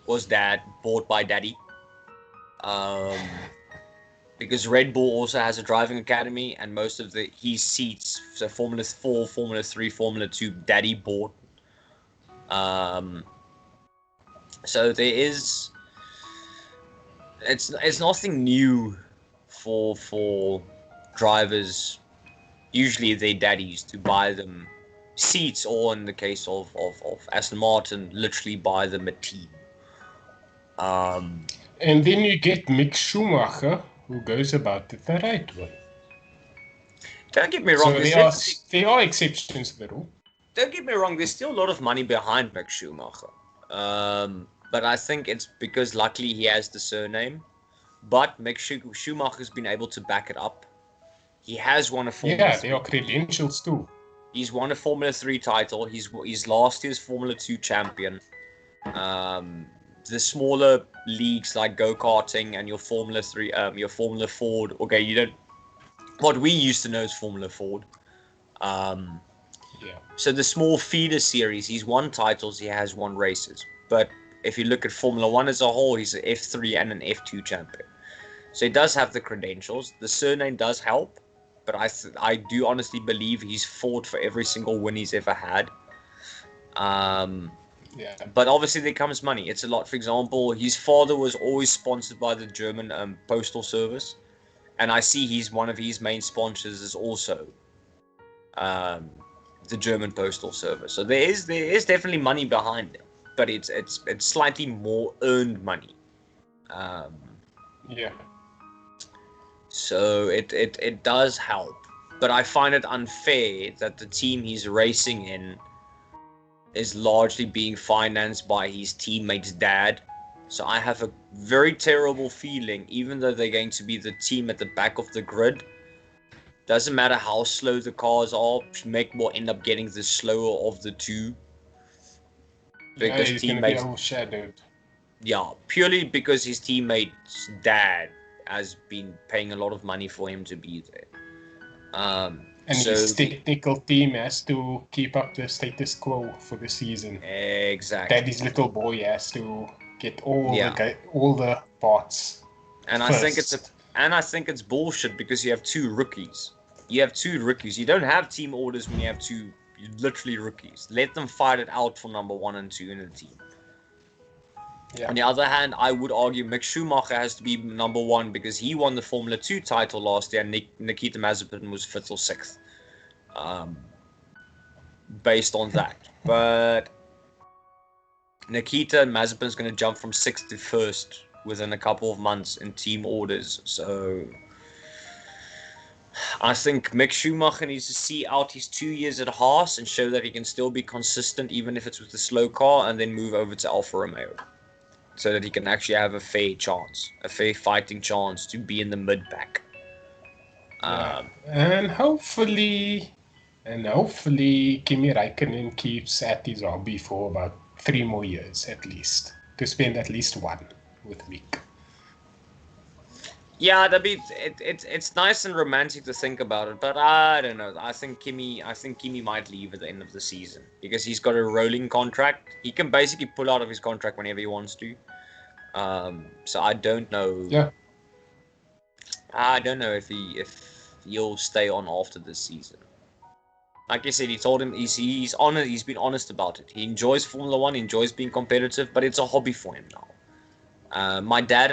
was bought by Daddy. Because Red Bull also has a driving academy, and most of his seats, so Formula 4, Formula 3, Formula 2, Daddy bought So there is, it's nothing new for drivers, usually their daddies, to buy them seats, or in the case of Aston Martin, literally buy them a team. And then you get Mick Schumacher, who goes about it the right way. Don't get me wrong. So there are exceptions to the rule. Don't get me wrong. There's still a lot of money behind Mick Schumacher. But I think it's because luckily he has the surname. But Mick Schumacher's been able to back it up. He has won a Formula 3. Yeah, there are credentials too. He's won a Formula 3 title. He's last year's Formula 2 champion. The smaller leagues like go-karting and your Formula 3, your Formula Ford. Okay, you don't. What we used to know as Formula Ford. Yeah. So the small feeder series, he's won titles, he has won races. But if you look at Formula 1 as a whole, he's an F3 and an F2 champion. So he does have the credentials. The surname does help. But I do honestly believe he's fought for every single win he's ever had. Yeah. But obviously there comes money. It's a lot. For example, his father was always sponsored by the German Postal Service. And I see one of his main sponsors is also the German Postal Service. So there is definitely money behind it, but it's slightly more earned money. Yeah. So it does help, but I find it unfair that the team he's racing in is largely being financed by his teammate's dad. So I have a very terrible feeling, even though they're going to be the team at the back of the grid, doesn't matter how slow the cars are, Mick will end up getting the slower of the two. Because he's going to be overshadowed. Yeah, purely because his teammate's dad has been paying a lot of money for him to be there. And his technical team has to keep up the status quo for the season. Exactly. Daddy's little boy has to get all the parts. And first. I think it's bullshit because you have two rookies. You don't have team orders when you have two literally rookies. Let them fight it out for number 1 and 2 in the team. Yeah. On the other hand, I would argue Mick Schumacher has to be number 1 because he won the Formula 2 title last year and Nikita Mazepin was 5th or 6th. Based on that. But Nikita and Mazepin's going to jump from 6th to 1st within a couple of months in team orders. So I think Mick Schumacher needs to see out his 2 years at Haas and show that he can still be consistent even if it's with a slow car, and then move over to Alfa Romeo so that he can actually have a fair fighting chance to be in the mid-pack. And hopefully Kimi Räikkönen keeps at his hobby for about 3 more years at least, to spend at least 1 with Mick. Yeah, it's nice and romantic to think about it, but I don't know. I think Kimi might leave at the end of the season because he's got a rolling contract. He can basically pull out of his contract whenever he wants to. So I don't know. Yeah. I don't know if he'll stay on after this season. Like I said, he told him he's honest. He's been honest about it. He enjoys Formula 1. He enjoys being competitive, but it's a hobby for him now. My dad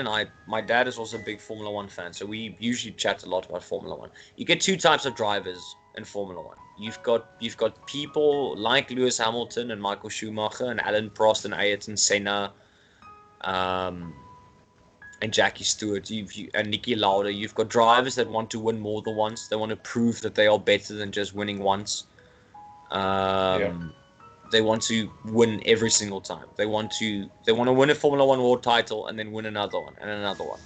is also a big Formula 1 fan, so we usually chat a lot about Formula 1. You get 2 types of drivers in Formula 1. You've got people like Lewis Hamilton and Michael Schumacher and Alan Prost and Ayrton Senna, and Jackie Stewart, and Niki Lauda. You've got drivers that want to win more than once. They want to prove that they are better than just winning once. They want to win every single time. They want to win a Formula 1 world title and then win another one and another one.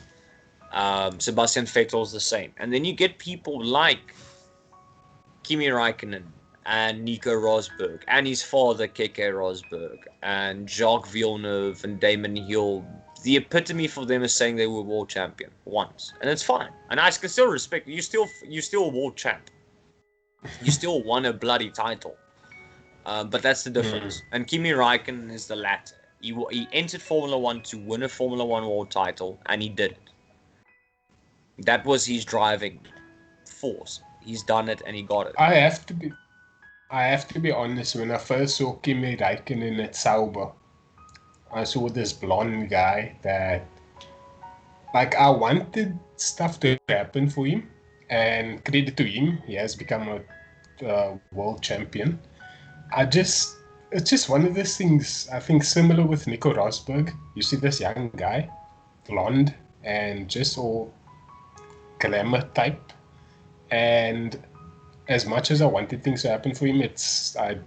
Sebastian Vettel's the same. And then you get people like Kimi Räikkönen and Nico Rosberg and his father Keke Rosberg and Jacques Villeneuve and Damon Hill. The epitome for them is saying they were world champion once, and it's fine. And I can still respect you. Still a world champ. You still won a bloody title. But that's the difference. And Kimi Räikkönen is the latter. He entered Formula 1 to win a Formula 1 world title, and he did it. That was his driving force. He's done it, and he got it. I have to be I have to be honest, when I first saw Kimi Räikkönen at Sauber, I saw this blonde guy that, like, I wanted stuff to happen for him, and credit to him, he has become a world champion. It's just one of those things, I think, similar with Nico Rosberg. You see this young guy, blonde, and just all glamour type, and as much as I wanted things to happen for him, I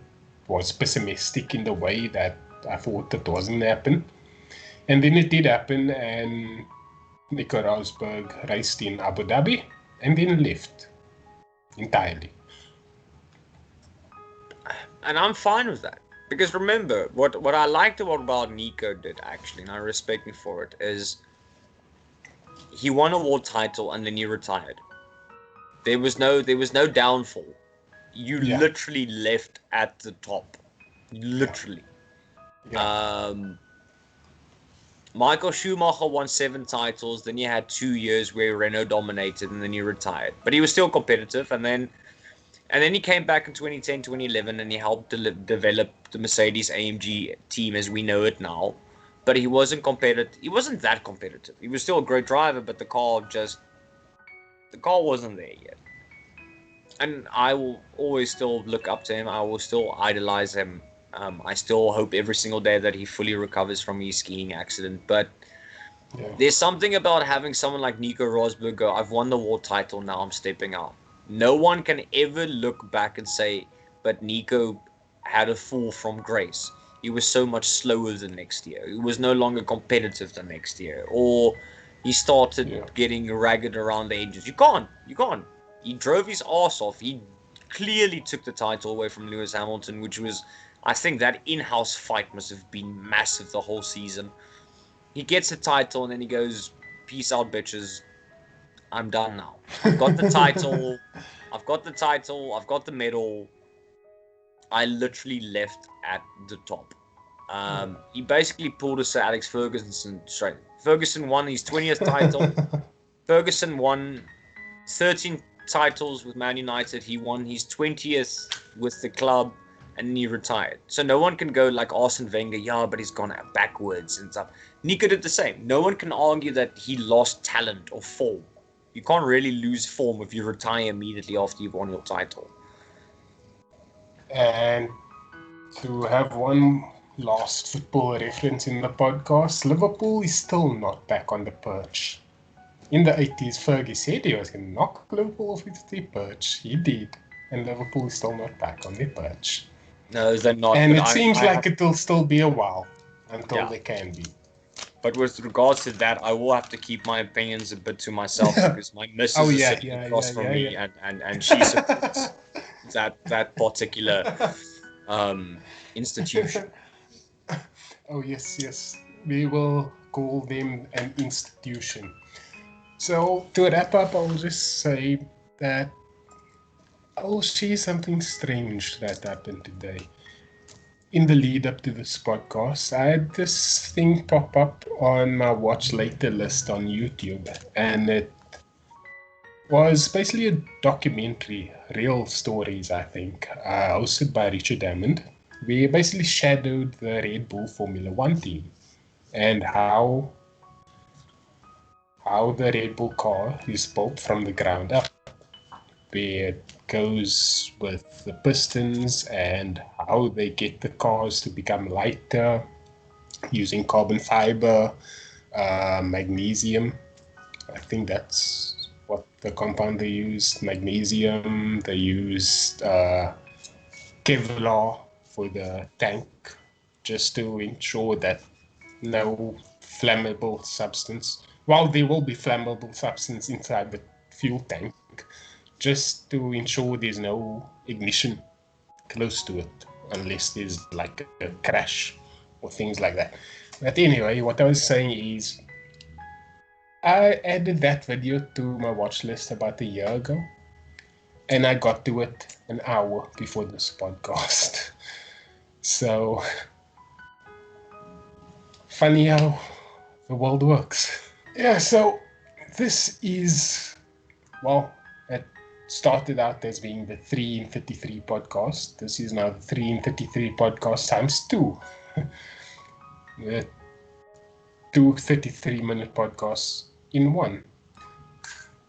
was pessimistic in the way that I thought it wasn't happen. And then it did happen, and Nico Rosberg raced in Abu Dhabi and then left entirely. And I'm fine with that. Because remember, what I liked about Nico did, actually, and I respect him for it, is he won a world title and then he retired. There was no downfall. You literally left at the top. Literally. Yeah. Michael Schumacher won 7 titles. Then you had 2 years where Renault dominated, and then he retired. But he was still competitive, and then he came back in 2010, 2011, and he helped develop the Mercedes AMG team as we know it now. But he wasn't competitive. He wasn't that competitive. He was still a great driver, but the car wasn't there yet. And I will always still look up to him. I will still idolize him. I still hope every single day that he fully recovers from his skiing accident. But there's something about having someone like Nico Rosberg go, I've won the world title, now I'm stepping out. No one can ever look back and say, but Nico had a fall from grace. He was so much slower the next year. He was no longer competitive the next year. Or he started getting ragged around the edges. You can't. He drove his ass off. He clearly took the title away from Lewis Hamilton, which was, I think that in-house fight must have been massive the whole season. He gets the title and then he goes, peace out, bitches. I'm done now. I've got the title. I've got the medal. I literally left at the top. He basically pulled a Sir Alex Ferguson straight. Ferguson won his 20th title. Ferguson won 13 titles with Man United. He won his 20th with the club, and then he retired. So no one can go like Arsene Wenger, but he's gone backwards and stuff. Nico did the same. No one can argue that he lost talent or form. You can't really lose form if you retire immediately after you've won your title. And to have one last football reference in the podcast, Liverpool is still not back on the perch. In the 80s, Fergie said he was going to knock Liverpool off the perch. He did. And Liverpool is still not back on the perch. No, they're not. And it seems like it'll still be a while until they can be. But with regards to that, I will have to keep my opinions a bit to myself because my missus is sitting across from me and she supports that particular institution. Oh, yes. We will call them an institution. So, to wrap up, I'll just say that I'll share something strange that happened today. In the lead up to this podcast, I had this thing pop up on my watch later list on YouTube, and it was basically a documentary, real stories, I think, hosted by Richard Hammond. We basically shadowed the Red Bull Formula 1 team and how the Red Bull car is built from the ground up, where it goes with the pistons and how they get the cars to become lighter using carbon fiber, magnesium. I think that's what the compound they used, magnesium. They used Kevlar for the tank, just to ensure that no flammable substance, while there will be flammable substance inside the fuel tank, just to ensure there's no ignition close to it, unless there's like a crash or things like that. But anyway, what I was saying is, I added that video to my watch list about a year ago, and I got to it an hour before this podcast. So, funny how the world works. Yeah, so this is, well, at started out as being the 3 in 33 podcast. This is now the 3 in 33 podcast times 2. The 2 33-minute podcasts in one.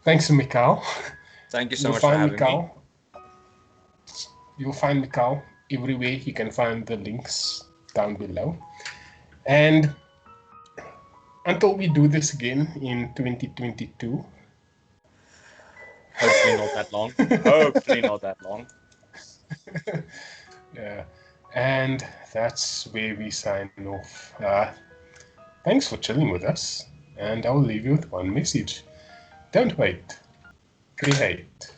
Thanks to Mikal. Thank you so much for having me. You'll find Mikal everywhere. You can find the links down below. And until we do this again in 2022. Hopefully not that long. Hopefully not that long. Yeah. And that's where we sign off. Thanks for chilling with us. And I'll leave you with one message. Don't wait. Create.